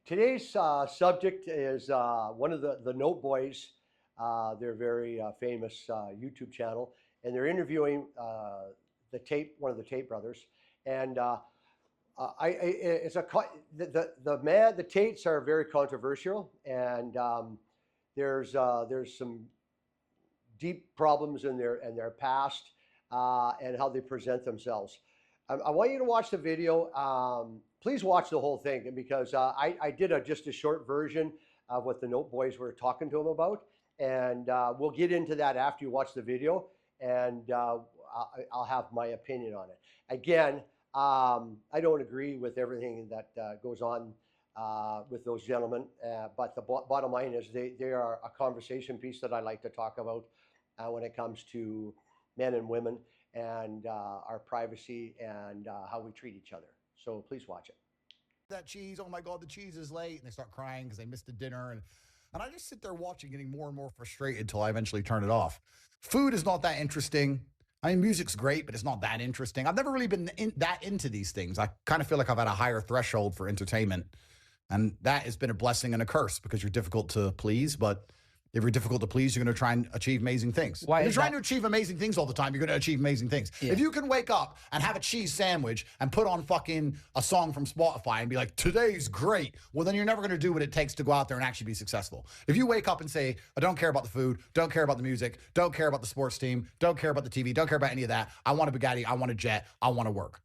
Today's subject is one of the Note Boys. They're a very famous YouTube channel, and they're interviewing the Tate, one of the Tate brothers. And it's the Tates are very controversial, and there's some deep problems in their past and how they present themselves. I want you to watch the video. Please watch the whole thing because I did just a short version of what the Note Boys were talking to him about, and we'll get into that after you watch the video, and I'll have my opinion on it. Again, I don't agree with everything that goes on with those gentlemen, but the bottom line is they are a conversation piece that I like to talk about when it comes to men and women and our privacy and how we treat each other. So please watch it. That cheese, oh my God, the cheese is late. And they start crying because they missed the dinner. And I just sit there watching, getting more and more frustrated until I eventually turn it off. Food is not that interesting. I mean, music's great, but it's not that interesting. I've never really been that into these things. I kind of feel like I've had a higher threshold for entertainment. And that has been a blessing and a curse because you're difficult to please. But if you're difficult to please, you're going to try and achieve amazing things. If you're trying to achieve amazing things all the time, you're going to achieve amazing things. Yeah. If you can wake up and have a cheese sandwich and put on fucking a song from Spotify and be like, today's great, well, then you're never going to do what it takes to go out there and actually be successful. If you wake up and say, I don't care about the food, don't care about the music, don't care about the sports team, don't care about the TV, don't care about any of that. I want a Bugatti, I want a jet, I want to work.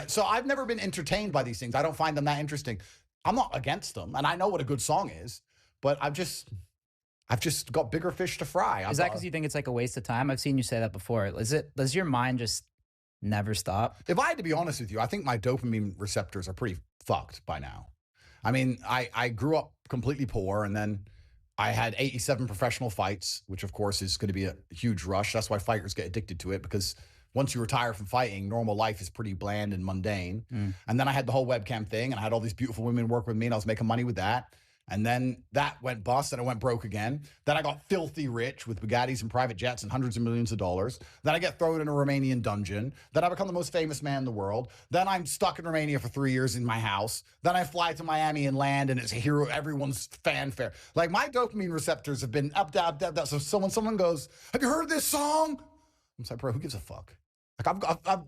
So I've never been entertained by these things. I don't find them that interesting. I'm not against them, and I know what a good song is, but I've just got bigger fish to fry. Is that because you think it's like a waste of time? I've seen you say that before. Does your mind just never stop? If I had to be honest with you, I think my dopamine receptors are pretty fucked by now. I mean, I grew up completely poor, and then I had 87 professional fights, which of course is going to be a huge rush. That's why fighters get addicted to it, because once you retire from fighting, normal life is pretty bland and mundane. And then I had the whole webcam thing, and I had all these beautiful women work with me, and I was making money with that. And then that went bust, and it went broke again. Then I got filthy rich with Bugattis and private jets and hundreds of millions of dollars. Then I get thrown in a Romanian dungeon. Then I become the most famous man in the world. Then I'm stuck in Romania for 3 years in my house. Then I fly to Miami and land, and it's a hero, everyone's fanfare. Like, my dopamine receptors have been up, down, down, down. So someone goes, have you heard this song? I'm like, bro, who gives a fuck? Like,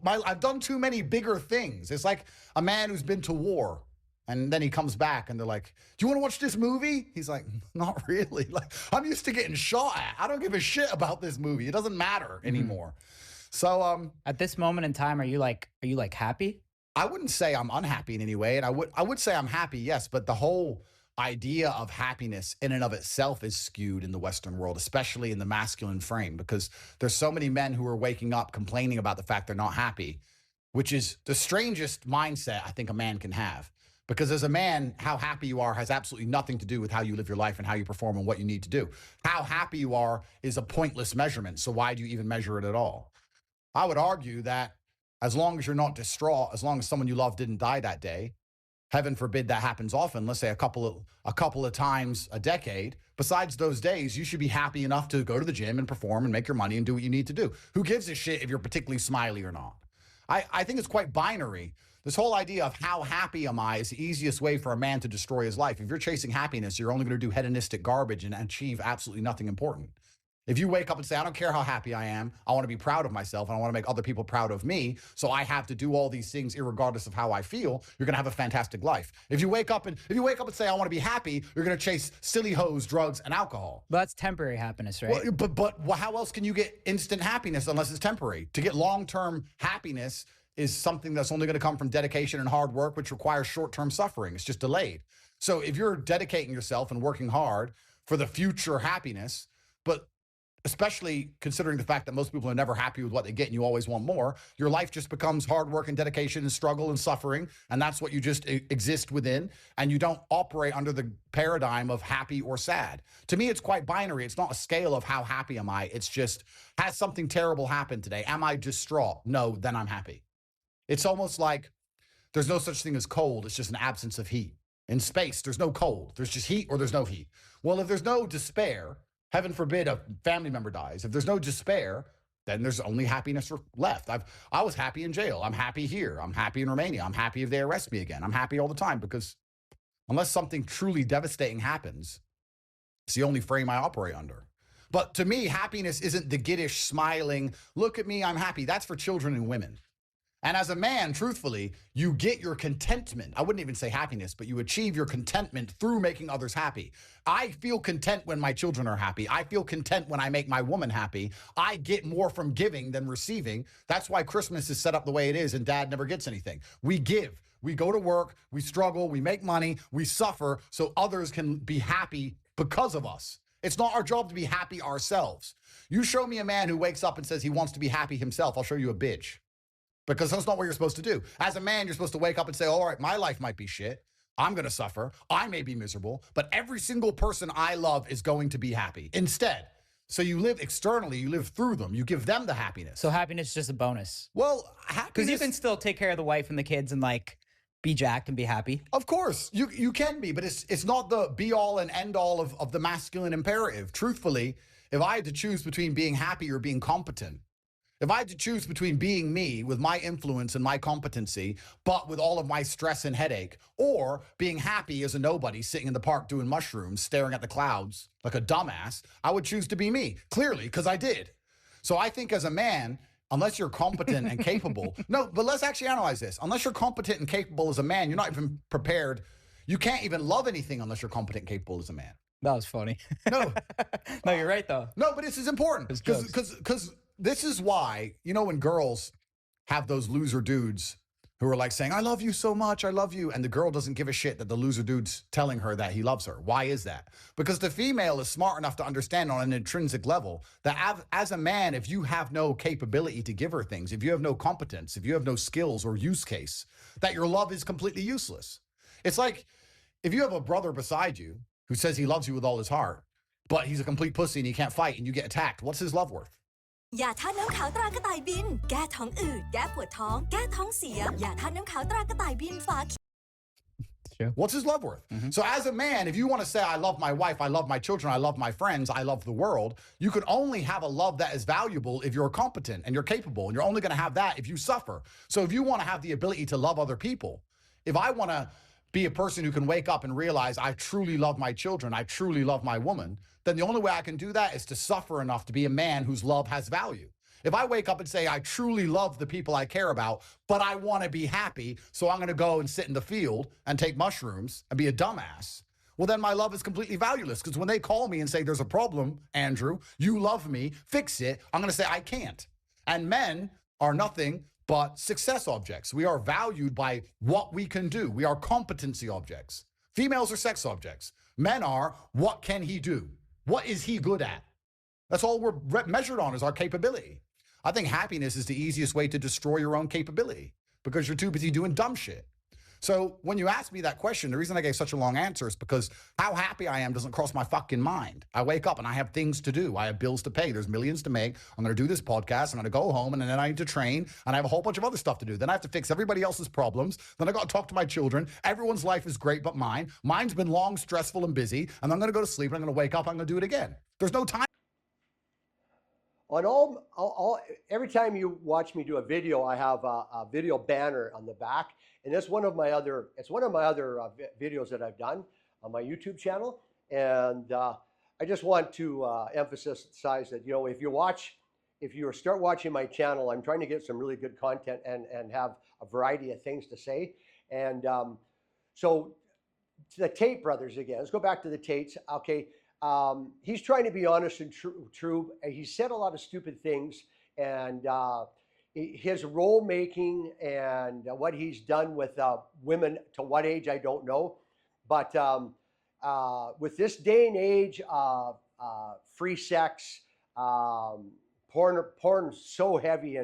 I've done too many bigger things. It's like a man who's been to war. And then he comes back and they're like, do you want to watch this movie? He's like, not really. Like, I'm used to getting shot at. I don't give a shit about this movie. It doesn't matter anymore. So at this moment in time, are you like happy? I wouldn't say I'm unhappy in any way. And I would say I'm happy, yes, but the whole idea of happiness in and of itself is skewed in the Western world, especially in the masculine frame, because there's so many men who are waking up complaining about the fact they're not happy, which is the strangest mindset I think a man can have. Because as a man, how happy you are has absolutely nothing to do with how you live your life and how you perform and what you need to do. How happy you are is a pointless measurement. So why do you even measure it at all? I would argue that as long as you're not distraught, as long as someone you love didn't die that day, heaven forbid that happens often, let's say a couple of times a decade, besides those days, you should be happy enough to go to the gym and perform and make your money and do what you need to do. Who gives a shit if you're particularly smiley or not? I think it's quite binary. This whole idea of how happy am I is the easiest way for a man to destroy his life. If you're chasing happiness, you're only going to do hedonistic garbage and achieve absolutely nothing important. If you wake up and say, I don't care how happy I am, I want to be proud of myself, and I want to make other people proud of me, so I have to do all these things irregardless of how I feel, you're going to have a fantastic life. If you wake up and say, I want to be happy, you're going to chase silly hoes, drugs, and alcohol. But that's temporary happiness, right? Well, but how else can you get instant happiness unless it's temporary? To get long-term happiness is something that's only going to come from dedication and hard work, which requires short-term suffering. It's just delayed. So if you're dedicating yourself and working hard for the future happiness, but especially considering the fact that most people are never happy with what they get and you always want more, your life just becomes hard work and dedication and struggle and suffering, and that's what you just exist within, and you don't operate under the paradigm of happy or sad. To me, it's quite binary. It's not a scale of how happy am I. It's just, has something terrible happened today? Am I distraught? No, then I'm happy. It's almost like there's no such thing as cold. It's just an absence of heat. In space, there's no cold. There's just heat or there's no heat. Well, if there's no despair, heaven forbid a family member dies, if there's no despair, then there's only happiness left. I was happy in jail. I'm happy here. I'm happy in Romania. I'm happy if they arrest me again. I'm happy all the time because Unless something truly devastating happens, it's the only frame I operate under. But to me, happiness isn't the giddish, smiling, look at me, I'm happy. That's for children and women. And as a man, truthfully, you get your contentment. I wouldn't even say happiness, but you achieve your contentment through making others happy. I feel content when my children are happy. I feel content when I make my woman happy. I get more from giving than receiving. That's why Christmas is set up the way it is and dad never gets anything. We give. We go to work, we struggle, we make money, we suffer so others can be happy because of us. It's not our job to be happy ourselves. You show me a man who wakes up and says he wants to be happy himself, I'll show you a bitch. Because that's not what you're supposed to do. As a man, you're supposed to wake up and say, all right, my life might be shit. I'm going to suffer. I may be miserable, but every single person I love is going to be happy instead. So you live externally, you live through them, you give them the happiness. So happiness is just a bonus. Well, Because happiness, you can still take care of the wife and the kids and like be jacked and be happy. of course, you can be, but it's not the be all and end all of the masculine imperative. Truthfully, if I had to choose between being happy or being competent, if I had to choose between being me with my influence and my competency, but with all of my stress and headache, or being happy as a nobody sitting in the park doing mushrooms, staring at the clouds like a dumbass, I would choose to be me, clearly, because I did. So I think as a man, unless you're competent and capable, no, but let's actually analyze this. Unless you're competent and capable as a man, you're not even prepared. You can't even love anything unless you're competent and capable as a man. That was funny. No. No, you're right though. No, but this is important It's jokes. because this is why, you know, when girls have those loser dudes who are like saying, I love you so much, I love you, and the girl doesn't give a shit that the loser dude's telling her that he loves her. Why is that? Because the female is smart enough to understand on an intrinsic level that as a man, if you have no capability to give her things, if you have no competence, if you have no skills or use case, that your love is completely useless. It's like if you have a brother beside you who says he loves you with all his heart, but he's a complete pussy and he can't fight and you get attacked, what's his love worth? ยาธาตุน้ำขาวตรากระต่ายบินแก้ท้องอืดแก้ปวดท้องแก้ท้องเสียยาธาตุน้ำขาวตรากระต่ายบินฝา What's his love worth? So as a man, if you want to say, I love my wife, I love my children, I love my friends, I love the world, you can only have a love that is valuable if you're competent and you're capable. And you're only going to have that if you suffer. So if you want to have the ability to love other people, if I want to be a person who can wake up and realize I truly love my children, I truly love my woman, then the only way I can do that is to suffer enough to be a man whose love has value. If I wake up and say, I truly love the people I care about, but I want to be happy, so I'm going to go and sit in the field and take mushrooms and be a dumbass, well, then my love is completely valueless. Because when they call me and say, there's a problem, Andrew, you love me, fix it, I'm going to say, I can't. And men are nothing but success objects. We are valued by what we can do. We are competency objects. Females are sex objects. Men are, what can he do? What is he good at? That's all we're measured on is our capability. I think happiness is the easiest way to destroy your own capability because you're too busy doing dumb shit. So when you ask me that question, the reason I gave such a long answer is because how happy I am doesn't cross my fucking mind. I wake up and I have things to do. I have bills to pay. There's millions to make. I'm going to do this podcast. I'm going to go home and then I need to train and I have a whole bunch of other stuff to do. Then I have to fix everybody else's problems. Then I got to talk to my children. Everyone's life is great but mine. Mine's been long, stressful, and busy. And I'm going to go to sleep and I'm going to wake up. I'm going to do it again. There's no time. On every time you watch me do a video, I have a video banner on the back, and it's one of my other videos that I've done on my YouTube channel. And I just want to emphasize that, you know, if you start watching my channel, I'm trying to get some really good content and have a variety of things to say. And so to the Tate brothers again, let's go back to the Tates. Okay. He's trying to be honest and true. He said a lot of stupid things, and his role making and what he's done with women, to what age I don't know, but with this day and age of free sex, porn so heavy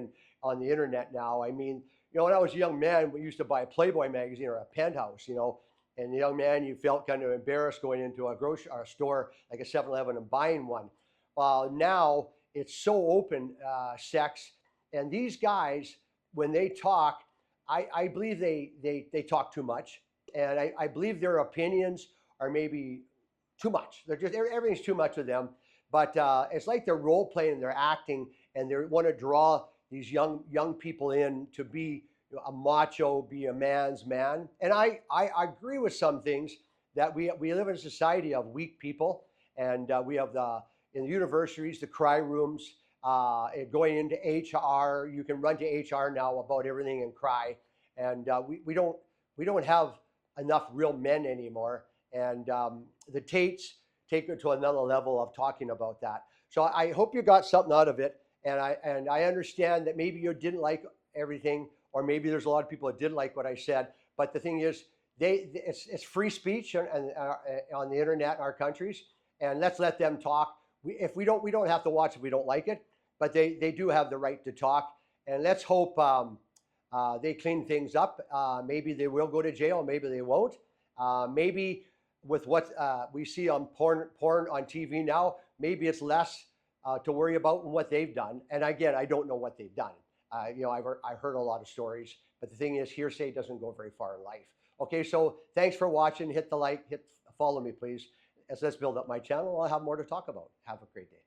on the internet now. I mean, you know, when I was a young man, we used to buy a Playboy magazine or a Penthouse, you know. And the young man, you felt kind of embarrassed going into a grocery or a store like a 7-Eleven and buying one. Now it's so open, sex. And these guys, when they talk, I believe they talk too much. And I believe their opinions are maybe too much. Everything's too much with them. But it's like they're role playing, they're acting, and they want to draw these young people in to be a macho, be a man's man. And I agree with some things, that we live in a society of weak people, and we have in the universities, the cry rooms, going into HR. You can run to HR now about everything and cry, and we don't have enough real men anymore. And the Tates take it to another level of talking about that. So I hope you got something out of it, and I understand that maybe you didn't like everything, or maybe there's a lot of people that did like what I said. But the thing is, it's free speech on the internet in our countries, and let's let them talk. We don't have to watch if we don't like it, but they do have the right to talk, and let's hope they clean things up. Maybe they will go to jail, maybe they won't. Maybe with what we see on porn on TV now, maybe it's less to worry about than what they've done. And again, I don't know what they've done. I've heard a lot of stories, but the thing is, hearsay doesn't go very far in life. Okay, so thanks for watching. Hit the like, follow me, please. As let's build up my channel. I'll have more to talk about. Have a great day.